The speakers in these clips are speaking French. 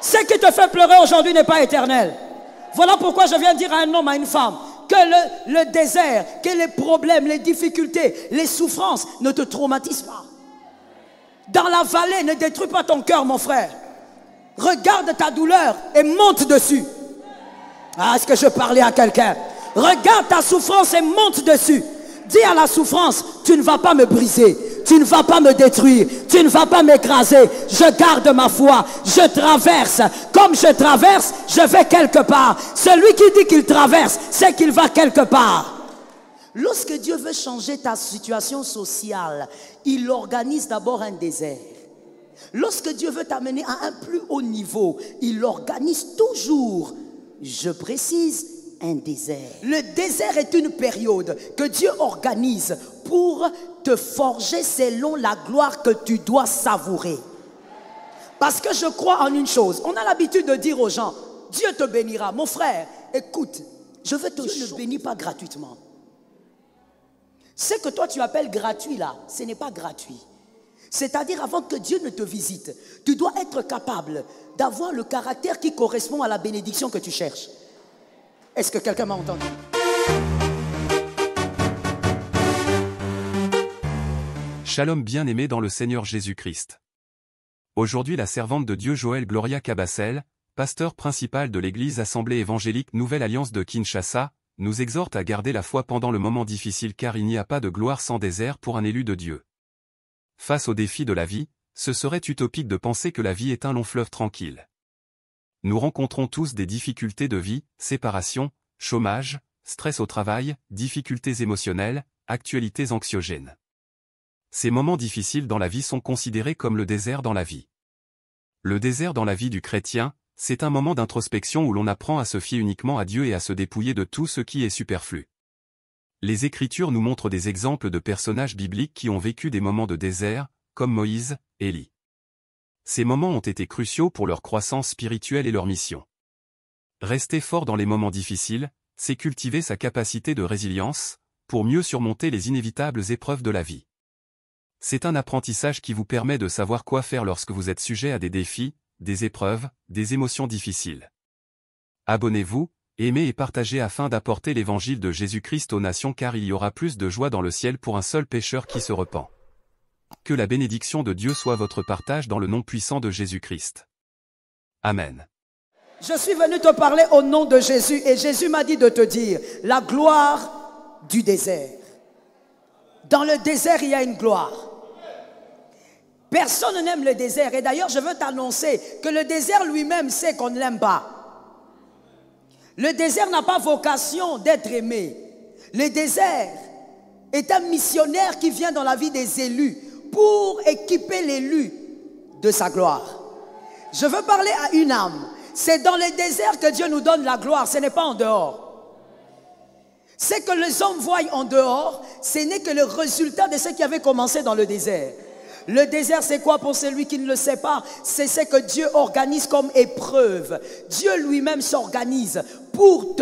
Ce qui te fait pleurer aujourd'hui n'est pas éternel. Voilà pourquoi je viens dire à un homme, à une femme, que le désert, que les problèmes, les difficultés, les souffrances ne te traumatisent pas. Dans la vallée, ne détruis pas ton cœur, mon frère. Regarde ta douleur et monte dessus. Ah, est-ce que je parlais à quelqu'un? Regarde ta souffrance et monte dessus. Dis à la souffrance, tu ne vas pas me briser, tu ne vas pas me détruire, tu ne vas pas m'écraser. Je garde ma foi, je traverse. Comme je traverse, je vais quelque part. Celui qui dit qu'il traverse, c'est qu'il va quelque part. Lorsque Dieu veut changer ta situation sociale, il organise d'abord un désert. Lorsque Dieu veut t'amener à un plus haut niveau, il organise toujours, je précise, un désert. Le désert est une période que Dieu organise pour te forger selon la gloire que tu dois savourer. Parce que je crois en une chose. On a l'habitude de dire aux gens, Dieu te bénira. Mon frère, écoute, je veux te dire, Dieu ne bénit pas gratuitement. Ce que toi tu appelles gratuit là, ce n'est pas gratuit. C'est-à-dire avant que Dieu ne te visite, tu dois être capable d'avoir le caractère qui correspond à la bénédiction que tu cherches. Est-ce que quelqu'un m'a entendu? Shalom bien-aimé dans le Seigneur Jésus-Christ. Aujourd'hui la servante de Dieu Joël Gloria Cabassel, pasteur principal de l'église Assemblée évangélique Nouvelle Alliance de Kinshasa, nous exhorte à garder la foi pendant le moment difficile car il n'y a pas de gloire sans désert pour un élu de Dieu. Face aux défis de la vie, ce serait utopique de penser que la vie est un long fleuve tranquille. Nous rencontrons tous des difficultés de vie, séparation, chômage, stress au travail, difficultés émotionnelles, actualités anxiogènes. Ces moments difficiles dans la vie sont considérés comme le désert dans la vie. Le désert dans la vie du chrétien, c'est un moment d'introspection où l'on apprend à se fier uniquement à Dieu et à se dépouiller de tout ce qui est superflu. Les Écritures nous montrent des exemples de personnages bibliques qui ont vécu des moments de désert, comme Moïse, Élie. Ces moments ont été cruciaux pour leur croissance spirituelle et leur mission. Rester fort dans les moments difficiles, c'est cultiver sa capacité de résilience, pour mieux surmonter les inévitables épreuves de la vie. C'est un apprentissage qui vous permet de savoir quoi faire lorsque vous êtes sujet à des défis, des épreuves, des émotions difficiles. Abonnez-vous, aimez et partagez afin d'apporter l'évangile de Jésus-Christ aux nations car il y aura plus de joie dans le ciel pour un seul pécheur qui se repent. Que la bénédiction de Dieu soit votre partage dans le nom puissant de Jésus-Christ. Amen. Je suis venu te parler au nom de Jésus et Jésus m'a dit de te dire la gloire du désert. Dans le désert, il y a une gloire. Personne n'aime le désert et d'ailleurs je veux t'annoncer que le désert lui-même sait qu'on ne l'aime pas. Le désert n'a pas vocation d'être aimé. Le désert est un missionnaire qui vient dans la vie des élus pour équiper l'élu de sa gloire. Je veux parler à une âme. C'est dans le désert que Dieu nous donne la gloire, ce n'est pas en dehors. Ce que les hommes voient en dehors, ce n'est que le résultat de ce qui avait commencé dans le désert. Le désert, c'est quoi pour celui qui ne le sait pas? C'est ce que Dieu organise comme épreuve. Dieu lui-même s'organise pour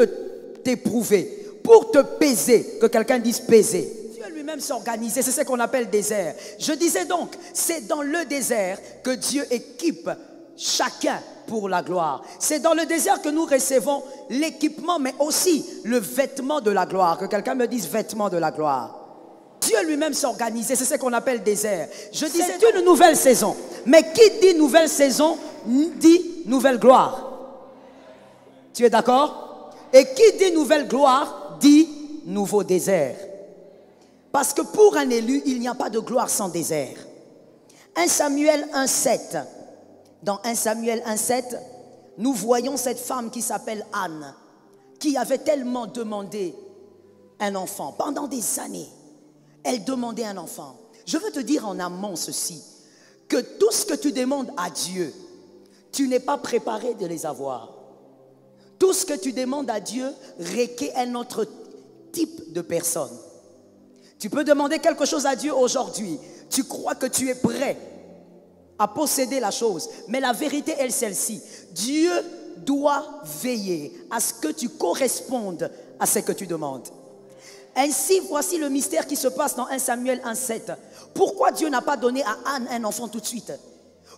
t'éprouver, pour te peser. Que quelqu'un dise peser. Dieu lui-même s'organise, c'est ce qu'on appelle désert. Je disais donc, c'est dans le désert que Dieu équipe chacun pour la gloire. C'est dans le désert que nous recevons l'équipement, mais aussi le vêtement de la gloire. Que quelqu'un me dise vêtement de la gloire. Dieu lui-même s'organise, c'est ce qu'on appelle désert. Je dis c'est une nouvelle saison. Mais qui dit nouvelle saison, dit nouvelle gloire. Tu es d'accord? Et qui dit nouvelle gloire, dit nouveau désert. Parce que pour un élu, il n'y a pas de gloire sans désert. 1 Samuel 1,7. Dans 1 Samuel 1,7, nous voyons cette femme qui s'appelle Anne, qui avait tellement demandé un enfant pendant des années. Elle demandait un enfant. Je veux te dire en amont ceci, que tout ce que tu demandes à Dieu, tu n'es pas préparé de les avoir. Tout ce que tu demandes à Dieu requiert un autre type de personne. Tu peux demander quelque chose à Dieu aujourd'hui. Tu crois que tu es prêt à posséder la chose. Mais la vérité est celle-ci. Dieu doit veiller à ce que tu correspondes à ce que tu demandes. Ainsi, voici le mystère qui se passe dans 1 Samuel 1,7. Pourquoi Dieu n'a pas donné à Anne un enfant tout de suite?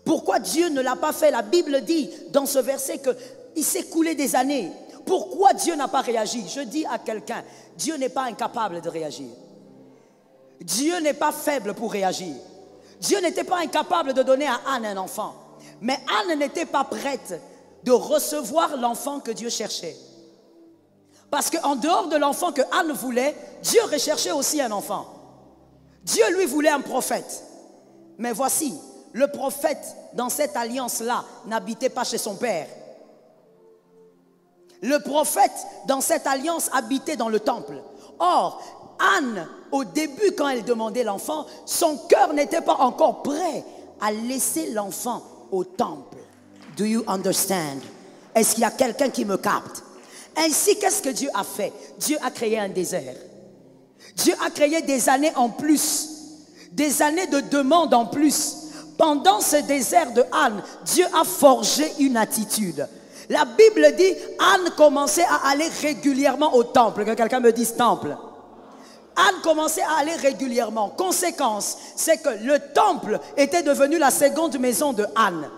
Pourquoi Dieu ne l'a pas fait? La Bible dit dans ce verset qu'il s'est écoulé des années. Pourquoi Dieu n'a pas réagi? Je dis à quelqu'un, Dieu n'est pas incapable de réagir. Dieu n'est pas faible pour réagir. Dieu n'était pas incapable de donner à Anne un enfant. Mais Anne n'était pas prête de recevoir l'enfant que Dieu cherchait. Parce qu'en dehors de l'enfant que Anne voulait, Dieu recherchait aussi un enfant. Dieu lui voulait un prophète. Mais voici, le prophète dans cette alliance-là n'habitait pas chez son père. Le prophète dans cette alliance habitait dans le temple. Or, Anne, au début quand elle demandait l'enfant, son cœur n'était pas encore prêt à laisser l'enfant au temple. Do you understand? Est-ce qu'il y a quelqu'un qui me capte? Ainsi, qu'est-ce que Dieu a fait? Dieu a créé un désert. Dieu a créé des années en plus, des années de demande en plus. Pendant ce désert de Anne, Dieu a forgé une attitude. La Bible dit, Anne commençait à aller régulièrement au temple. Que quelqu'un me dise temple. Anne commençait à aller régulièrement. Conséquence, c'est que le temple était devenu la seconde maison de Anne.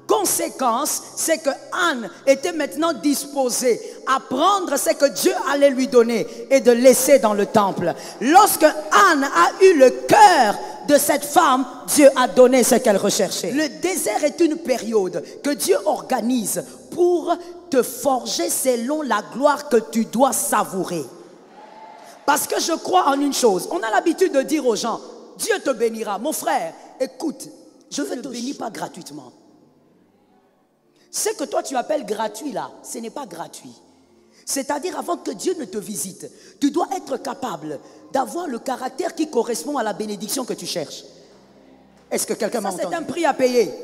Conséquence, c'est que Anne était maintenant disposée à prendre ce que Dieu allait lui donner et de laisser dans le temple. Lorsque Anne a eu le cœur de cette femme, Dieu a donné ce qu'elle recherchait. Le désert est une période que Dieu organise pour te forger selon la gloire que tu dois savourer. Parce que je crois en une chose. On a l'habitude de dire aux gens, Dieu te bénira. Mon frère, écoute, je ne te bénis pas gratuitement. Ce que toi tu appelles gratuit là, ce n'est pas gratuit. C'est-à-dire avant que Dieu ne te visite, tu dois être capable d'avoir le caractère qui correspond à la bénédiction que tu cherches. Est-ce que quelqu'un m'a entendu? C'est un prix à payer.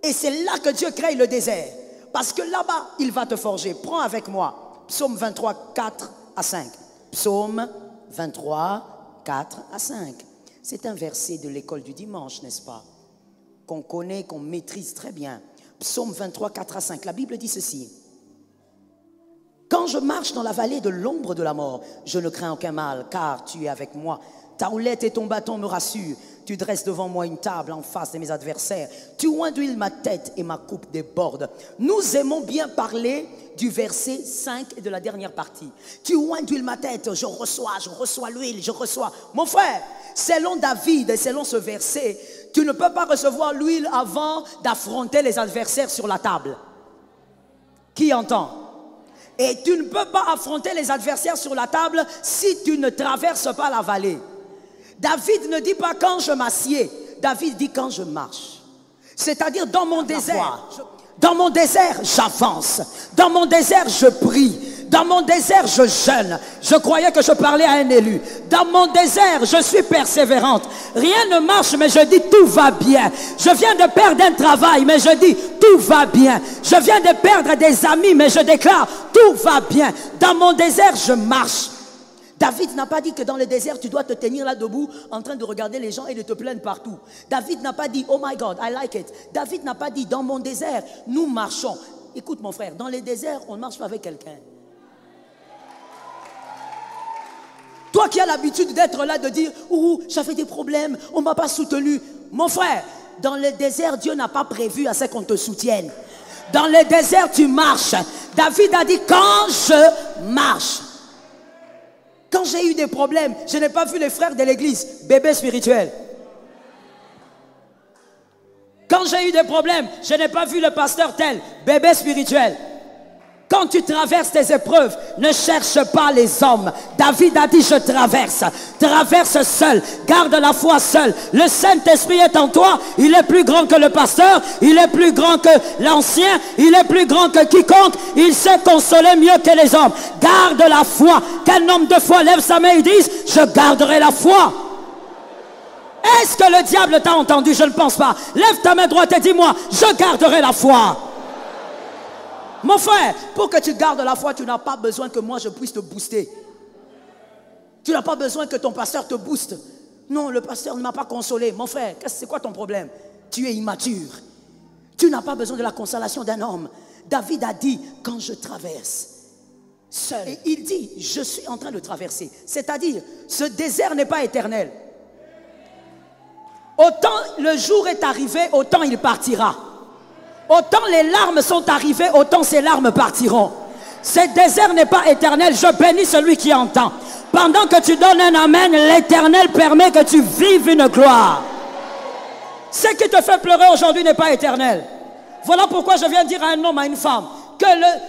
Et c'est là que Dieu crée le désert. Parce que là-bas, il va te forger. Prends avec moi Psaume 23, 4 à 5. Psaume 23, 4 à 5. C'est un verset de l'école du dimanche, n'est-ce pas? Qu'on connaît, qu'on maîtrise très bien. Psaume 23, 4 à 5. La Bible dit ceci. Quand je marche dans la vallée de l'ombre de la mort, je ne crains aucun mal, car tu es avec moi. Ta houlette et ton bâton me rassurent. Tu dresses devant moi une table en face de mes adversaires. Tu oins d'huile ma tête et ma coupe déborde. Nous aimons bien parler du verset 5 et de la dernière partie. Tu oins d'huile ma tête, je reçois l'huile, je reçois. Mon frère, selon David et selon ce verset, tu ne peux pas recevoir l'huile avant d'affronter les adversaires sur la table. Qui entend? Et tu ne peux pas affronter les adversaires sur la table si tu ne traverses pas la vallée. David ne dit pas quand je m'assieds. David dit quand je marche. C'est-à-dire dans mon désert. Dans mon désert, j'avance. Dans mon désert, je prie. Dans mon désert, je jeûne. Je croyais que je parlais à un élu. Dans mon désert, je suis persévérante. Rien ne marche, mais je dis tout va bien. Je viens de perdre un travail, mais je dis tout va bien. Je viens de perdre des amis, mais je déclare tout va bien. Dans mon désert, je marche. David n'a pas dit que dans le désert, tu dois te tenir là debout en train de regarder les gens et de te plaindre partout. David n'a pas dit, oh my God, I like it. David n'a pas dit, dans mon désert, nous marchons. Écoute mon frère, dans les déserts, on ne marche pas avec quelqu'un. Toi qui as l'habitude d'être là, de dire, ouh, j'avais des problèmes, on ne m'a pas soutenu. Mon frère, dans le désert, Dieu n'a pas prévu à ce qu'on te soutienne. Dans le désert, tu marches. David a dit, quand je marche. Quand j'ai eu des problèmes, je n'ai pas vu les frères de l'église, bébé spirituel. Quand j'ai eu des problèmes, je n'ai pas vu le pasteur tel, bébé spirituel. Quand tu traverses tes épreuves, ne cherche pas les hommes. David a dit, je traverse. Traverse seul. Garde la foi seul. Le Saint-Esprit est en toi. Il est plus grand que le pasteur. Il est plus grand que l'ancien. Il est plus grand que quiconque. Il sait consoler mieux que les hommes. Garde la foi. Qu'un homme de foi lève sa main et dise, je garderai la foi. Est-ce que le diable t'a entendu? Je ne pense pas. Lève ta main droite et dis-moi, je garderai la foi. Mon frère, pour que tu gardes la foi, tu n'as pas besoin que moi je puisse te booster. Tu n'as pas besoin que ton pasteur te booste. Non, le pasteur ne m'a pas consolé. Mon frère, c'est quoi ton problème? Tu es immature. Tu n'as pas besoin de la consolation d'un homme. David a dit, quand je traverse seul. Et il dit, je suis en train de traverser. C'est-à-dire, ce désert n'est pas éternel. Autant le jour est arrivé, autant il partira. Autant les larmes sont arrivées, autant ces larmes partiront. Ce désert n'est pas éternel. Je bénis celui qui entend. Pendant que tu donnes un amen, l'Éternel permet que tu vives une gloire. Ce qui te fait pleurer aujourd'hui n'est pas éternel. Voilà pourquoi je viens dire à un homme, à une femme, que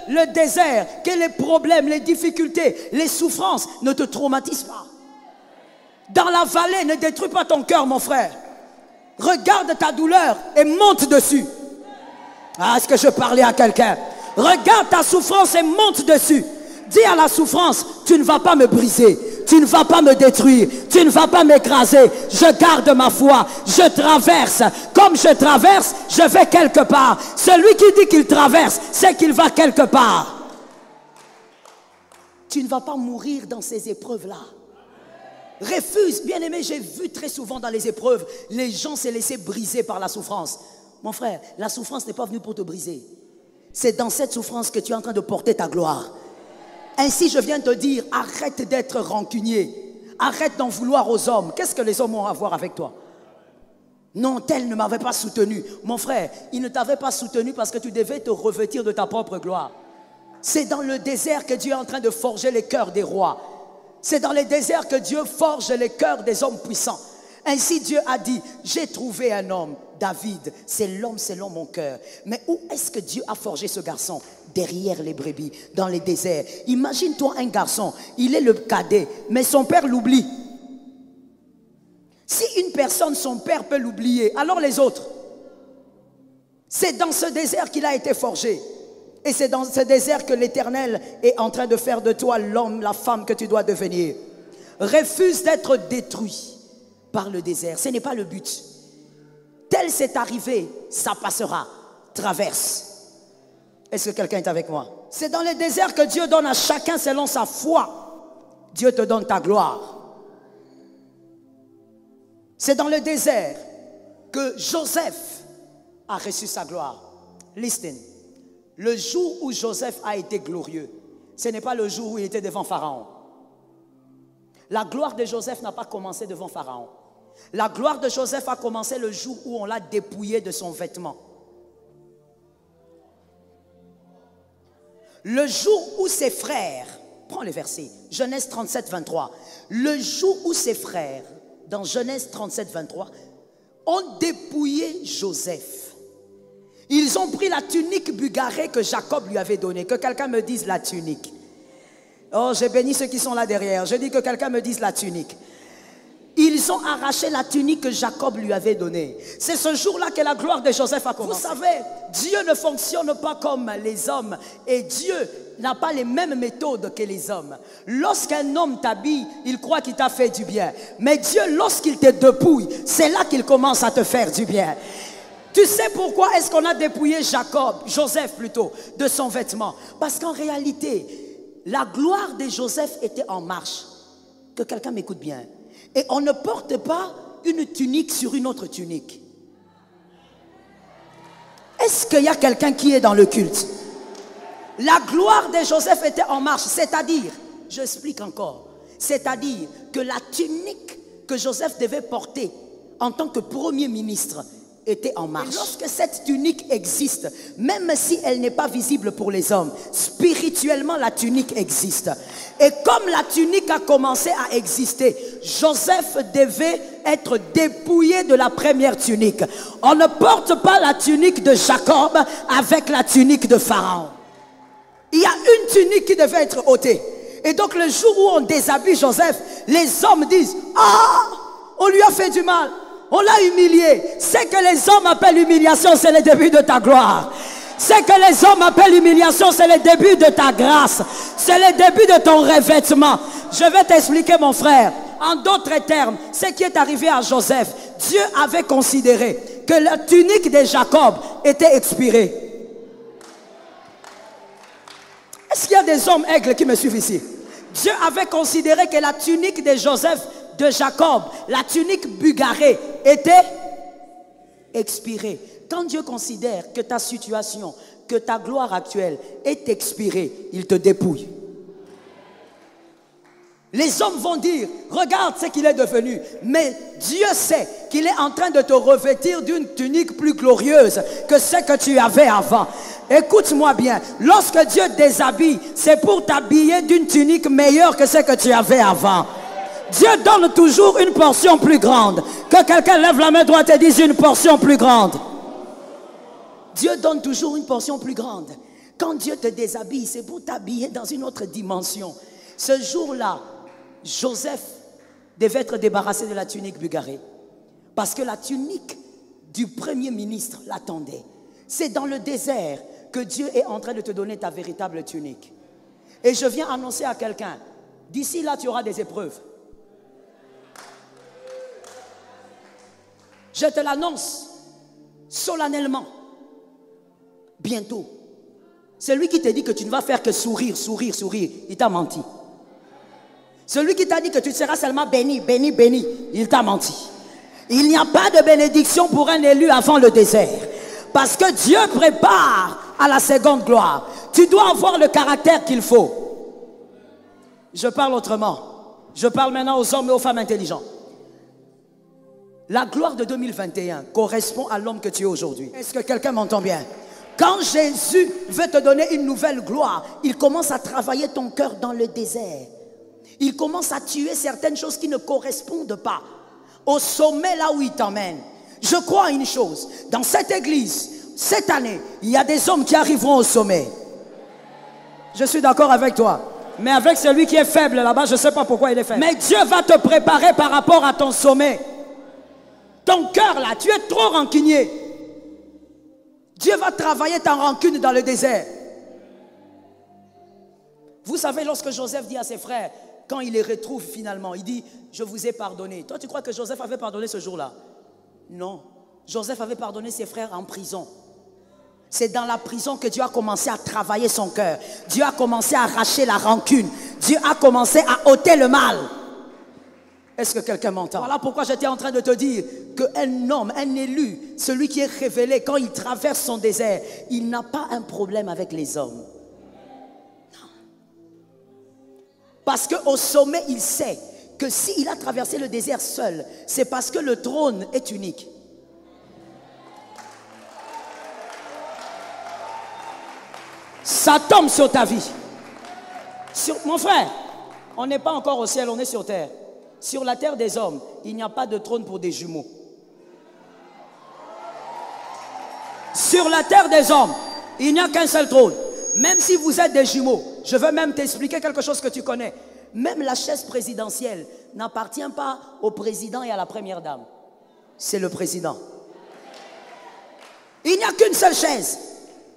le désert, que les problèmes, les difficultés, les souffrances ne te traumatisent pas. Dans la vallée, ne détruis pas ton cœur, mon frère. Regarde ta douleur et monte dessus. Ah, est-ce que je parlais à quelqu'un? Regarde ta souffrance et monte dessus. Dis à la souffrance, tu ne vas pas me briser, tu ne vas pas me détruire, tu ne vas pas m'écraser. Je garde ma foi, je traverse. Comme je traverse, je vais quelque part. Celui qui dit qu'il traverse, c'est qu'il va quelque part. Tu ne vas pas mourir dans ces épreuves-là. Refuse, bien aimé, j'ai vu très souvent dans les épreuves, les gens se laisser briser par la souffrance. Mon frère, la souffrance n'est pas venue pour te briser. C'est dans cette souffrance que tu es en train de porter ta gloire. Ainsi, je viens te dire, arrête d'être rancunier. Arrête d'en vouloir aux hommes. Qu'est-ce que les hommes ont à voir avec toi? Non, tel ne m'avait pas soutenu. Mon frère, il ne t'avait pas soutenu parce que tu devais te revêtir de ta propre gloire. C'est dans le désert que Dieu est en train de forger les cœurs des rois. C'est dans les déserts que Dieu forge les cœurs des hommes puissants. Ainsi Dieu a dit, j'ai trouvé un homme, David, c'est l'homme selon mon cœur. Mais où est-ce que Dieu a forgé ce garçon? Derrière les brebis, dans les déserts. Imagine-toi un garçon, il est le cadet, mais son père l'oublie. Si une personne, son père peut l'oublier, alors les autres. C'est dans ce désert qu'il a été forgé. Et c'est dans ce désert que l'Éternel est en train de faire de toi l'homme, la femme que tu dois devenir. Refuse d'être détruit par le désert. Ce n'est pas le but. Tel c'est arrivé, ça passera. Traverse. Est-ce que quelqu'un est avec moi? C'est dans le désert que Dieu donne à chacun selon sa foi. Dieu te donne ta gloire. C'est dans le désert que Joseph a reçu sa gloire. Listen. Le jour où Joseph a été glorieux, ce n'est pas le jour où il était devant Pharaon. La gloire de Joseph n'a pas commencé devant Pharaon. La gloire de Joseph a commencé le jour où on l'a dépouillé de son vêtement. Le jour où ses frères, prends le verset, Genèse 37, 23. Le jour où ses frères, dans Genèse 37, 23, ont dépouillé Joseph. Ils ont pris la tunique bugarée que Jacob lui avait donnée. Que quelqu'un me dise la tunique. Oh, j'ai béni ceux qui sont là derrière. Je dis que quelqu'un me dise la tunique. Ils ont arraché la tunique que Jacob lui avait donnée. C'est ce jour-là que la gloire de Joseph a commencé. Vous savez, Dieu ne fonctionne pas comme les hommes. Et Dieu n'a pas les mêmes méthodes que les hommes. Lorsqu'un homme t'habille, il croit qu'il t'a fait du bien. Mais Dieu, lorsqu'il te dépouille, c'est là qu'il commence à te faire du bien. Tu sais pourquoi est-ce qu'on a dépouillé Joseph plutôt, de son vêtement? Parce qu'en réalité, la gloire de Joseph était en marche. Que quelqu'un m'écoute bien. Et on ne porte pas une tunique sur une autre tunique. Est-ce qu'il y a quelqu'un qui est dans le culte? La gloire de Joseph était en marche, c'est-à-dire, je explique encore, c'est-à-dire que la tunique que Joseph devait porter en tant que premier ministre était en marche. Et lorsque cette tunique existe, même si elle n'est pas visible pour les hommes, spirituellement la tunique existe. Et comme la tunique a commencé à exister, Joseph devait être dépouillé de la première tunique. On ne porte pas la tunique de Jacob avec la tunique de Pharaon. Il y a une tunique qui devait être ôtée. Et donc le jour où on déshabille Joseph, les hommes disent « Ah, on lui a fait du mal. On l'a humilié. » Ce que les hommes appellent humiliation, c'est le début de ta gloire. Ce que les hommes appellent humiliation, c'est le début de ta grâce. C'est le début de ton revêtement. Je vais t'expliquer, mon frère. En d'autres termes, ce qui est arrivé à Joseph, Dieu avait considéré que la tunique de Jacob était expirée. Est-ce qu'il y a des hommes aigles qui me suivent ici? Dieu avait considéré que la tunique de Joseph, de Jacob, la tunique bugarée, était expirée. Quand Dieu considère que ta situation, que ta gloire actuelle est expirée, il te dépouille. Les hommes vont dire, regarde ce qu'il est devenu. Mais Dieu sait qu'il est en train de te revêtir d'une tunique plus glorieuse que ce que tu avais avant. Écoute-moi bien, lorsque Dieu déshabille, c'est pour t'habiller d'une tunique meilleure que ce que tu avais avant. Dieu donne toujours une portion plus grande. Que quelqu'un lève la main droite et dise une portion plus grande. Dieu donne toujours une portion plus grande. Quand Dieu te déshabille, c'est pour t'habiller dans une autre dimension. Ce jour-là, Joseph devait être débarrassé de la tunique bugarée. Parce que la tunique du premier ministre l'attendait. C'est dans le désert que Dieu est en train de te donner ta véritable tunique. Et je viens annoncer à quelqu'un, d'ici là tu auras des épreuves. Je te l'annonce solennellement. Bientôt. Celui qui te dit que tu ne vas faire que sourire, sourire, sourire, il t'a menti. Celui qui t'a dit que tu seras seulement béni, béni, béni, il t'a menti. Il n'y a pas de bénédiction pour un élu avant le désert. Parce que Dieu prépare à la seconde gloire. Tu dois avoir le caractère qu'il faut. Je parle autrement. Je parle maintenant aux hommes et aux femmes intelligents. La gloire de 2021 correspond à l'homme que tu es aujourd'hui. Est-ce que quelqu'un m'entend bien? Quand Jésus veut te donner une nouvelle gloire, il commence à travailler ton cœur dans le désert. Il commence à tuer certaines choses qui ne correspondent pas au sommet là où il t'emmène. Je crois à une chose. Dans cette église, cette année, il y a des hommes qui arriveront au sommet. Je suis d'accord avec toi. Mais avec celui qui est faible là-bas, je ne sais pas pourquoi il est faible. Mais Dieu va te préparer par rapport à ton sommet. Ton cœur là, tu es trop rancunier. Dieu va travailler ta rancune dans le désert. Vous savez, lorsque Joseph dit à ses frères, quand il les retrouve finalement, il dit, je vous ai pardonné. Toi, tu crois que Joseph avait pardonné ce jour-là? Non. Joseph avait pardonné ses frères en prison. C'est dans la prison que Dieu a commencé à travailler son cœur. Dieu a commencé à arracher la rancune. Dieu a commencé à ôter le mal. Est-ce que quelqu'un m'entend? Voilà pourquoi j'étais en train de te dire qu'un homme, un élu, celui qui est révélé, quand il traverse son désert, il n'a pas un problème avec les hommes. Non. Parce qu'au sommet, il sait que s'il a traversé le désert seul, c'est parce que le trône est unique. Ça tombe sur ta vie. Mon frère, on n'est pas encore au ciel, on est sur terre. Sur la terre des hommes, il n'y a pas de trône pour des jumeaux. Sur la terre des hommes, il n'y a qu'un seul trône. Même si vous êtes des jumeaux, je veux même t'expliquer quelque chose que tu connais. Même la chaise présidentielle n'appartient pas au président et à la première dame. C'est le président. Il n'y a qu'une seule chaise.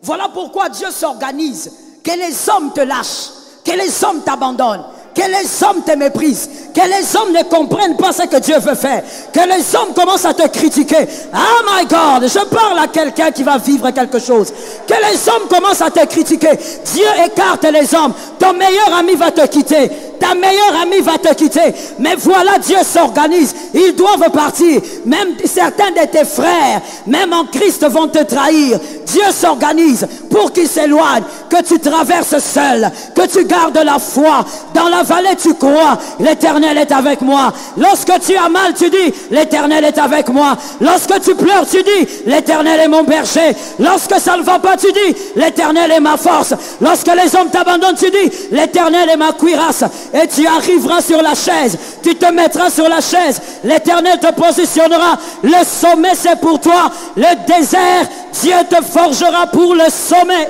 Voilà pourquoi Dieu s'organise. Que les hommes te lâchent, que les hommes t'abandonnent, que les hommes te méprisent, que les hommes ne comprennent pas ce que Dieu veut faire, que les hommes commencent à te critiquer. Oh my God, je parle à quelqu'un qui va vivre quelque chose. Que les hommes commencent à te critiquer. Dieu écarte les hommes. Ton meilleur ami va te quitter. Ta meilleure amie va te quitter. Mais voilà, Dieu s'organise. Ils doivent partir. Même certains de tes frères, même en Christ, vont te trahir. Dieu s'organise pour qu'ils s'éloignent. Que tu traverses seul. Que tu gardes la foi. Dans la vallée, tu crois. L'Éternel est avec moi. Lorsque tu as mal, tu dis, l'Éternel est avec moi. Lorsque tu pleures, tu dis, l'Éternel est mon berger. Lorsque ça ne va pas, tu dis, l'Éternel est ma force. Lorsque les hommes t'abandonnent, tu dis, l'Éternel est ma cuirasse. Et tu arriveras sur la chaise. Tu te mettras sur la chaise. L'Éternel te positionnera. Le sommet, c'est pour toi. Le désert, Dieu te forgera pour le sommet.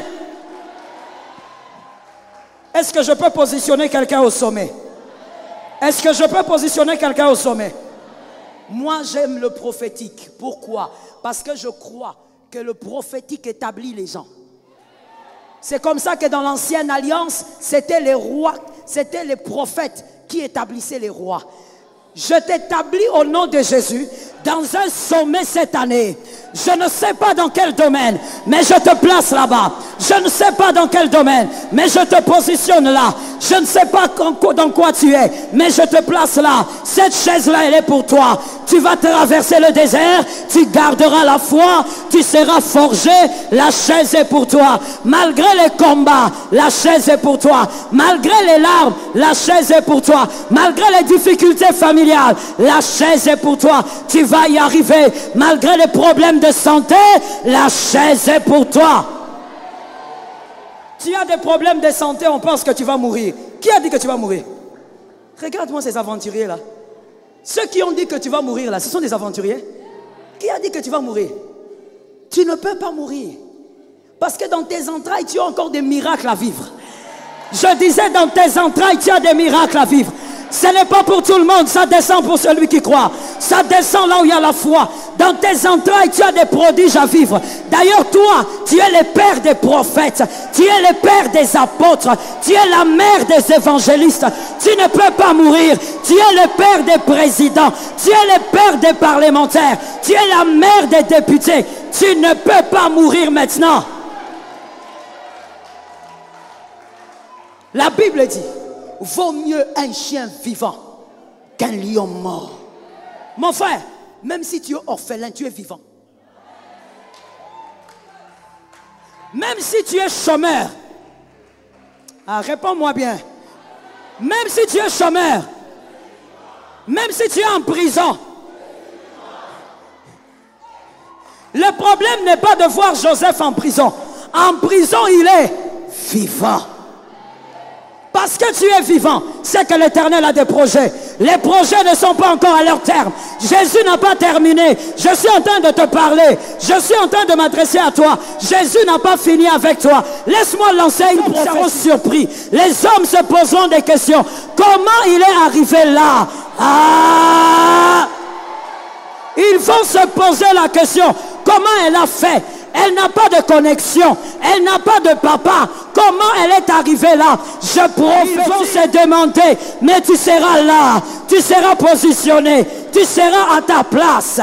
Est-ce que je peux positionner quelqu'un au sommet? Est-ce que je peux positionner quelqu'un au sommet? Moi, j'aime le prophétique. Pourquoi? Parce que je crois que le prophétique établit les gens. C'est comme ça que dans l'ancienne alliance, c'était les rois, c'était les prophètes qui établissaient les rois. Je t'établis au nom de Jésus dans un sommet cette année. Je ne sais pas dans quel domaine, mais je te place là-bas. Je ne sais pas dans quel domaine, mais je te positionne là. Je ne sais pas dans quoi tu es, mais je te place là. Cette chaise-là, elle est pour toi. Tu vas traverser le désert, tu garderas la foi, tu seras forgé. La chaise est pour toi. Malgré les combats, la chaise est pour toi. Malgré les larmes, la chaise est pour toi. Malgré les difficultés familiales, la chaise est pour toi. Tu vas y arriver. Malgré les problèmes de santé, la chaise est pour toi. Tu as des problèmes de santé, on pense que tu vas mourir. Qui a dit que tu vas mourir? Regarde-moi ces aventuriers là. Ceux qui ont dit que tu vas mourir là, ce sont des aventuriers. Qui a dit que tu vas mourir? Tu ne peux pas mourir. Parce que dans tes entrailles, tu as encore des miracles à vivre. Je disais, dans tes entrailles, tu as des miracles à vivre. Ce n'est pas pour tout le monde, ça descend pour celui qui croit. Ça descend là où il y a la foi. Dans tes entrailles, tu as des prodiges à vivre. D'ailleurs, toi, tu es le père des prophètes. Tu es le père des apôtres. Tu es la mère des évangélistes. Tu ne peux pas mourir. Tu es le père des présidents. Tu es le père des parlementaires. Tu es la mère des députés. Tu ne peux pas mourir maintenant. La Bible dit, vaut mieux un chien vivant qu'un lion mort. Mon frère, même si tu es orphelin, tu es vivant. Même si tu es chômeur, réponds-moi bien. Même si tu es chômeur, même si tu es en prison, le problème n'est pas de voir Joseph en prison. En prison, il est vivant. Parce que tu es vivant, c'est que l'Éternel a des projets. Les projets ne sont pas encore à leur terme. Jésus n'a pas terminé. Je suis en train de te parler. Je suis en train de m'adresser à toi. Jésus n'a pas fini avec toi. Laisse-moi lancer une prophétie surprise. Les hommes se poseront des questions. Comment il est arrivé là? Ils vont se poser la question. Comment elle a fait? Elle n'a pas de connexion. Elle n'a pas de papa. Comment elle est arrivée là? Je prophétise. Ils vont se demander. Mais tu seras là. Tu seras positionné. Tu seras à ta place.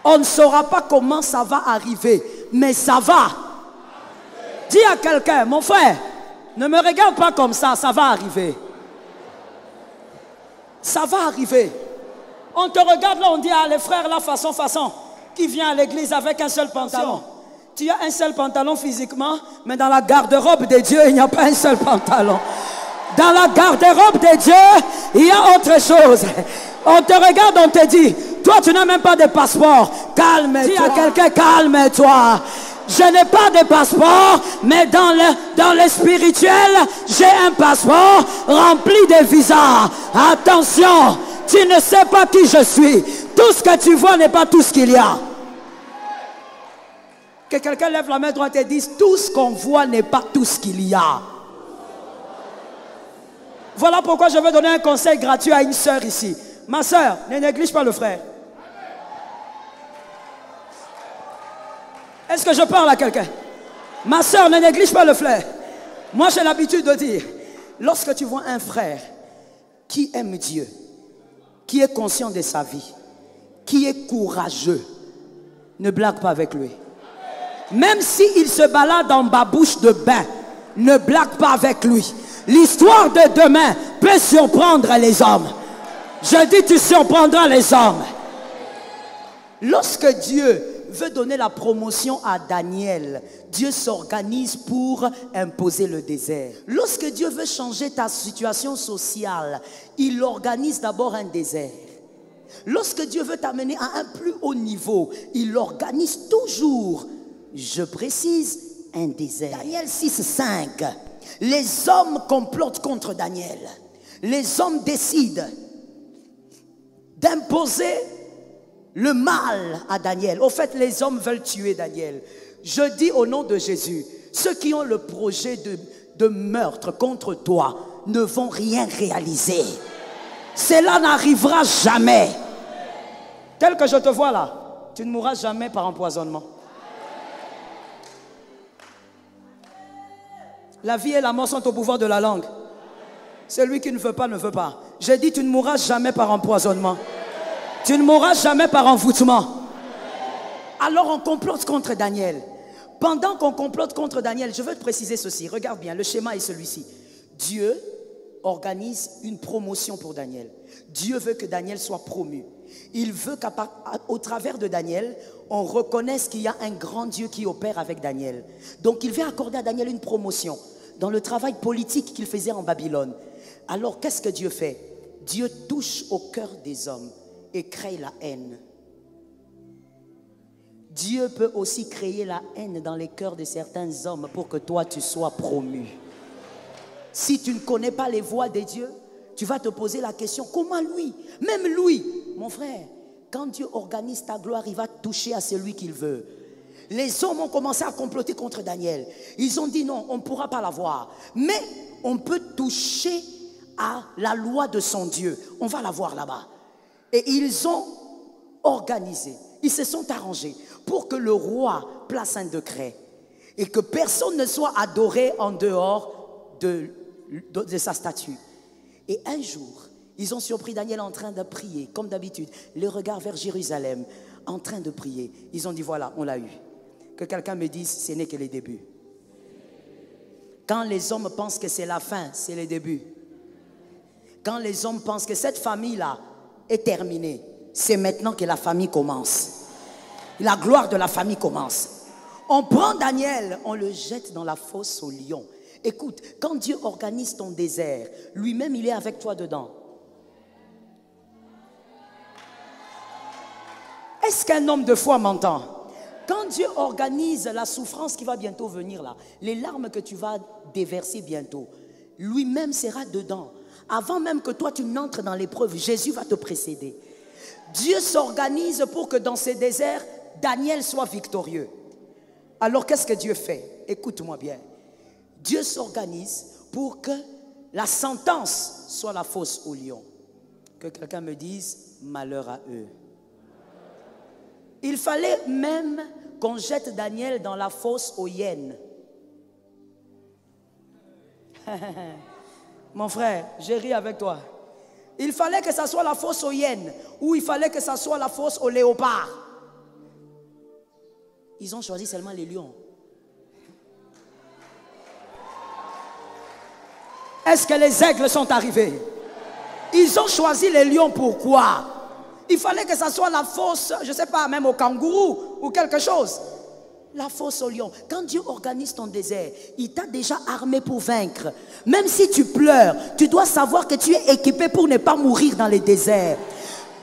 On ne saura pas comment ça va arriver. Mais ça va. Dis à quelqu'un, mon frère, ne me regarde pas comme ça. Ça va arriver. Ça va arriver. On te regarde là, on dit, ah les frères là, façon. Qui vient à l'église avec un seul pantalon. Tu as un seul pantalon physiquement, mais dans la garde-robe de Dieu, il n'y a pas un seul pantalon. Dans la garde-robe de Dieu, il y a autre chose. On te regarde, on te dit, toi tu n'as même pas de passeport. Calme-toi. Dis à quelqu'un, calme-toi. Je n'ai pas de passeport, mais dans le spirituel, j'ai un passeport rempli de visas. Attention, tu ne sais pas qui je suis. Tout ce que tu vois n'est pas tout ce qu'il y a. Que quelqu'un lève la main droite et dise, tout ce qu'on voit n'est pas tout ce qu'il y a. Voilà pourquoi je veux donner un conseil gratuit à une sœur ici. Ma sœur, ne néglige pas le frère. Est-ce que je parle à quelqu'un? Ma sœur, ne néglige pas le frère. Moi, j'ai l'habitude de dire, lorsque tu vois un frère qui aime Dieu, qui est conscient de sa vie, qui est courageux, ne blague pas avec lui. Même s'il se balade en babouche de bain, ne blague pas avec lui. L'histoire de demain peut surprendre les hommes. Je dis, tu surprendras les hommes. Lorsque Dieu veut donner la promotion à Daniel, Dieu s'organise pour imposer le désert. Lorsque Dieu veut changer ta situation sociale, il organise d'abord un désert. Lorsque Dieu veut t'amener à un plus haut niveau, il organise toujours, je précise, un désert. Daniel 6:5. Les hommes complotent contre Daniel. Les hommes décident d'imposer le mal à Daniel. Au fait, les hommes veulent tuer Daniel. Je dis au nom de Jésus, ceux qui ont le projet de meurtre contre toi ne vont rien réaliser. Cela n'arrivera jamais. Tel que je te vois là, tu ne mourras jamais par empoisonnement. La vie et la mort sont au pouvoir de la langue. Celui qui ne veut pas, ne veut pas. J'ai dit, tu ne mourras jamais par empoisonnement. Tu ne mourras jamais par envoûtement. Alors on complote contre Daniel. Pendant qu'on complote contre Daniel, je veux te préciser ceci. Regarde bien, le schéma est celui-ci. Dieu organise une promotion pour Daniel. Dieu veut que Daniel soit promu. Il veut qu'au travers de Daniel, on reconnaisse qu'il y a un grand Dieu qui opère avec Daniel. Donc il veut accorder à Daniel une promotion dans le travail politique qu'il faisait en Babylone. Alors qu'est-ce que Dieu fait? Dieu touche au cœur des hommes et crée la haine. Dieu peut aussi créer la haine dans les cœurs de certains hommes pour que toi tu sois promu. Si tu ne connais pas les voies de Dieu, tu vas te poser la question, comment lui, même lui, mon frère, quand Dieu organise ta gloire, il va toucher à celui qu'il veut. Les hommes ont commencé à comploter contre Daniel. Ils ont dit non, on ne pourra pas l'avoir. Mais on peut toucher à la loi de son Dieu. On va la voir là-bas. Et ils ont organisé, ils se sont arrangés pour que le roi place un décret et que personne ne soit adoré en dehors de sa statue. Et un jour, ils ont surpris Daniel en train de prier, comme d'habitude, les regards vers Jérusalem, en train de prier. Ils ont dit voilà, on l'a eu. Que quelqu'un me dise, ce n'est que les débuts. Quand les hommes pensent que c'est la fin, c'est les débuts. Quand les hommes pensent que cette famille-là est terminée, c'est maintenant que la famille commence. La gloire de la famille commence. On prend Daniel, on le jette dans la fosse au lion. Écoute, quand Dieu organise ton désert, lui-même il est avec toi dedans. Est-ce qu'un homme de foi m'entend? Quand Dieu organise la souffrance qui va bientôt venir là, les larmes que tu vas déverser bientôt, lui-même sera dedans. Avant même que toi tu n'entres dans l'épreuve, Jésus va te précéder. Dieu s'organise pour que dans ces déserts, Daniel soit victorieux. Alors qu'est-ce que Dieu fait? Écoute-moi bien. Dieu s'organise pour que la sentence soit la fosse au lion. Que quelqu'un me dise, malheur à eux. Il fallait même qu'on jette Daniel dans la fosse aux hyènes. Mon frère, j'ai ri avec toi. Il fallait que ça soit la fosse aux hyènes ou il fallait que ça soit la fosse aux léopards. Ils ont choisi seulement les lions. Est-ce que les aigles sont arrivés? Ils ont choisi les lions, pourquoi? Il fallait que ça soit la fosse, je ne sais pas, même au kangourou ou quelque chose. La fosse au lion. Quand Dieu organise ton désert, il t'a déjà armé pour vaincre. Même si tu pleures, tu dois savoir que tu es équipé pour ne pas mourir dans les déserts.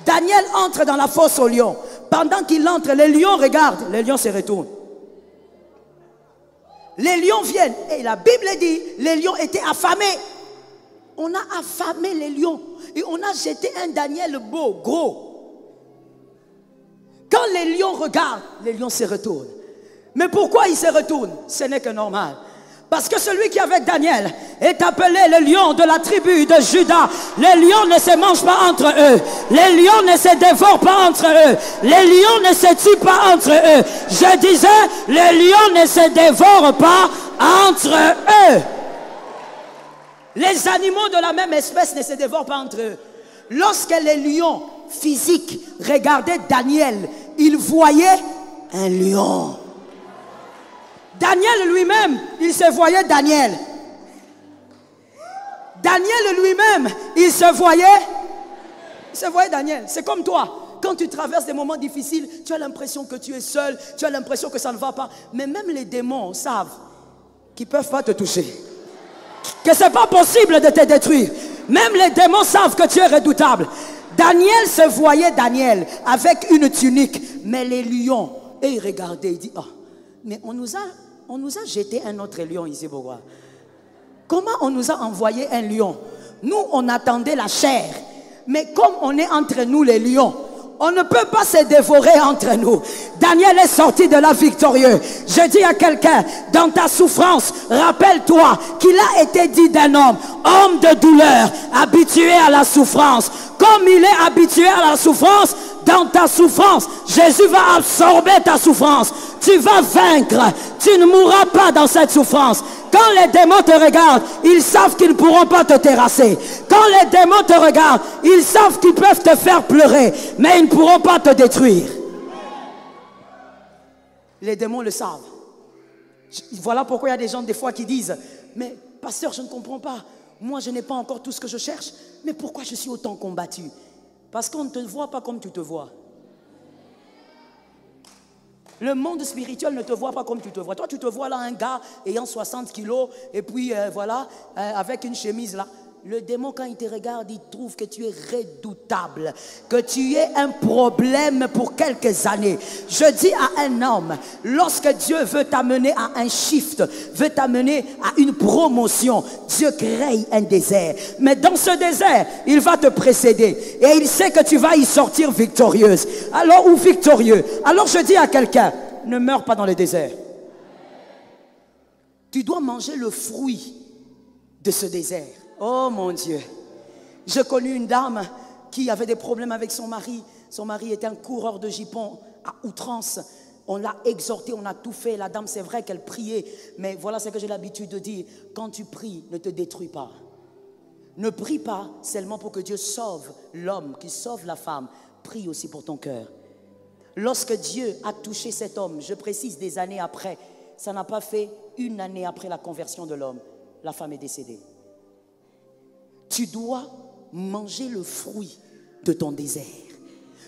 Daniel entre dans la fosse au lion. Pendant qu'il entre, les lions regardent, les lions se retournent. Les lions viennent. Et la Bible dit, les lions étaient affamés. On a affamé les lions. Et on a jeté un Daniel beau, gros. Quand les lions regardent, les lions se retournent. Mais pourquoi ils se retournent? Ce n'est que normal. Parce que celui qui est avec Daniel est appelé le lion de la tribu de Juda. Les lions ne se mangent pas entre eux. Les lions ne se dévorent pas entre eux. Les lions ne se tuent pas entre eux. Je disais, les lions ne se dévorent pas entre eux. Les animaux de la même espèce ne se dévorent pas entre eux. Lorsque les lions physiques regardaient Daniel, ils voyaient un lion. Daniel lui-même, il se voyait Daniel. Daniel lui-même, il se voyait Daniel. C'est comme toi. Quand tu traverses des moments difficiles, tu as l'impression que tu es seul, tu as l'impression que ça ne va pas. Mais même les démons savent qu'ils ne peuvent pas te toucher. Que ce n'est pas possible de te détruire. Même les démons savent que tu es redoutable. Daniel se voyait Daniel avec une tunique. Mais les lions, et ils regardaient, ils disent, oh, mais on nous a jeté un autre lion ici, pourquoi? Comment on nous a envoyé un lion? Nous, on attendait la chair. Mais comme on est entre nous les lions, on ne peut pas se dévorer entre nous. Daniel est sorti de là victorieux. Je dis à quelqu'un, dans ta souffrance, rappelle-toi qu'il a été dit d'un homme de douleur, habitué à la souffrance. Comme il est habitué à la souffrance, dans ta souffrance, Jésus va absorber ta souffrance. Tu vas vaincre. Tu ne mourras pas dans cette souffrance. Quand les démons te regardent, ils savent qu'ils ne pourront pas te terrasser. Quand les démons te regardent, ils savent qu'ils peuvent te faire pleurer, mais ils ne pourront pas te détruire. Les démons le savent. Voilà pourquoi il y a des gens des fois qui disent, mais pasteur, je ne comprends pas. Moi, je n'ai pas encore tout ce que je cherche, mais pourquoi je suis autant combattu? Parce qu'on ne te voit pas comme tu te vois. Le monde spirituel ne te voit pas comme tu te vois. Toi, tu te vois là, un gars ayant 60 kilos, et puis voilà, avec une chemise là. Le démon, quand il te regarde, il trouve que tu es redoutable, que tu es un problème pour quelques années. Je dis à un homme, lorsque Dieu veut t'amener à un shift, veut t'amener à une promotion, Dieu crée un désert. Mais dans ce désert, il va te précéder. Et il sait que tu vas y sortir victorieuse. Alors, ou victorieux. Alors je dis à quelqu'un, ne meurs pas dans le désert. Tu dois manger le fruit de ce désert. Oh mon Dieu, j'ai connu une dame qui avait des problèmes avec son mari. Son mari était un coureur de jupons à outrance. On l'a exhorté, on a tout fait. La dame, c'est vrai qu'elle priait, mais voilà ce que j'ai l'habitude de dire. Quand tu pries, ne te détruis pas. Ne prie pas seulement pour que Dieu sauve l'homme, qu'il sauve la femme. Prie aussi pour ton cœur. Lorsque Dieu a touché cet homme, je précise des années après, ça n'a pas fait une année après la conversion de l'homme, la femme est décédée. Tu dois manger le fruit de ton désert.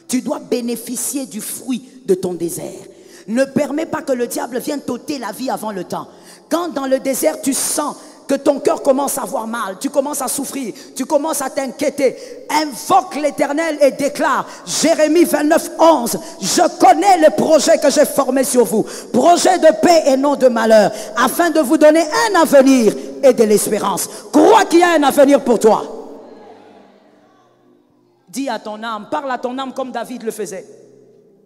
Tu dois bénéficier du fruit de ton désert. Ne permets pas que le diable vienne t'ôter la vie avant le temps. Quand dans le désert, tu sens que ton cœur commence à avoir mal, tu commences à souffrir, tu commences à t'inquiéter, invoque l'Éternel et déclare, Jérémie 29, 11, je connais le projet que j'ai formé sur vous, projet de paix et non de malheur, afin de vous donner un avenir et de l'espérance. Crois qu'il y a un avenir pour toi. Dis à ton âme, parle à ton âme comme David le faisait.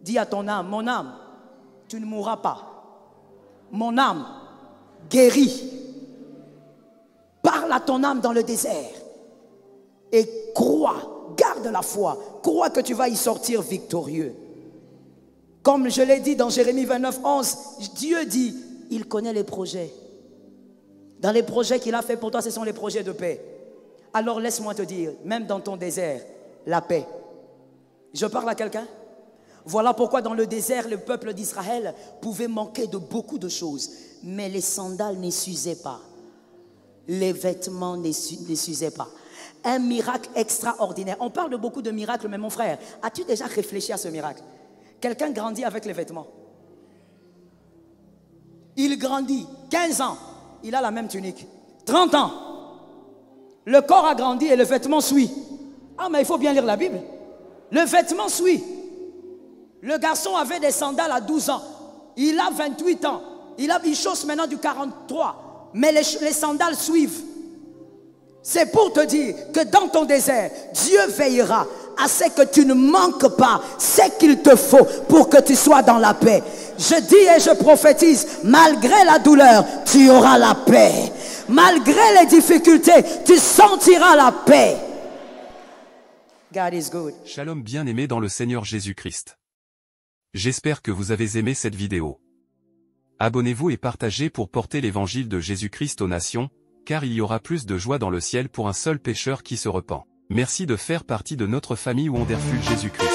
Dis à ton âme, mon âme, tu ne mourras pas. Mon âme, guéris. Parle à ton âme dans le désert et crois, garde la foi, crois que tu vas y sortir victorieux. Comme je l'ai dit dans Jérémie 29, 11, Dieu dit, il connaît les projets. Dans les projets qu'il a fait pour toi, ce sont les projets de paix. Alors laisse-moi te dire, même dans ton désert, la paix. Je parle à quelqu'un? Voilà pourquoi dans le désert, le peuple d'Israël pouvait manquer de beaucoup de choses, mais les sandales ne s'usaient pas. Les vêtements ne s'usaient pas. Un miracle extraordinaire. On parle de beaucoup de miracles, mais mon frère, as-tu déjà réfléchi à ce miracle? Quelqu'un grandit avec les vêtements. Il grandit, 15 ans, il a la même tunique. 30 ans, le corps a grandi et le vêtement suit. Ah, mais il faut bien lire la Bible. Le vêtement suit. Le garçon avait des sandales à 12 ans. Il a 28 ans. Il chausse maintenant du 43. Mais les sandales suivent. C'est pour te dire que dans ton désert, Dieu veillera à ce que tu ne manques pas ce qu'il te faut pour que tu sois dans la paix. Je dis et je prophétise, malgré la douleur, tu auras la paix. Malgré les difficultés, tu sentiras la paix. God is good. Shalom bien-aimés dans le Seigneur Jésus-Christ. J'espère que vous avez aimé cette vidéo. Abonnez-vous et partagez pour porter l'évangile de Jésus-Christ aux nations, car il y aura plus de joie dans le ciel pour un seul pécheur qui se repent. Merci de faire partie de notre famille Wonderful Jésus-Christ.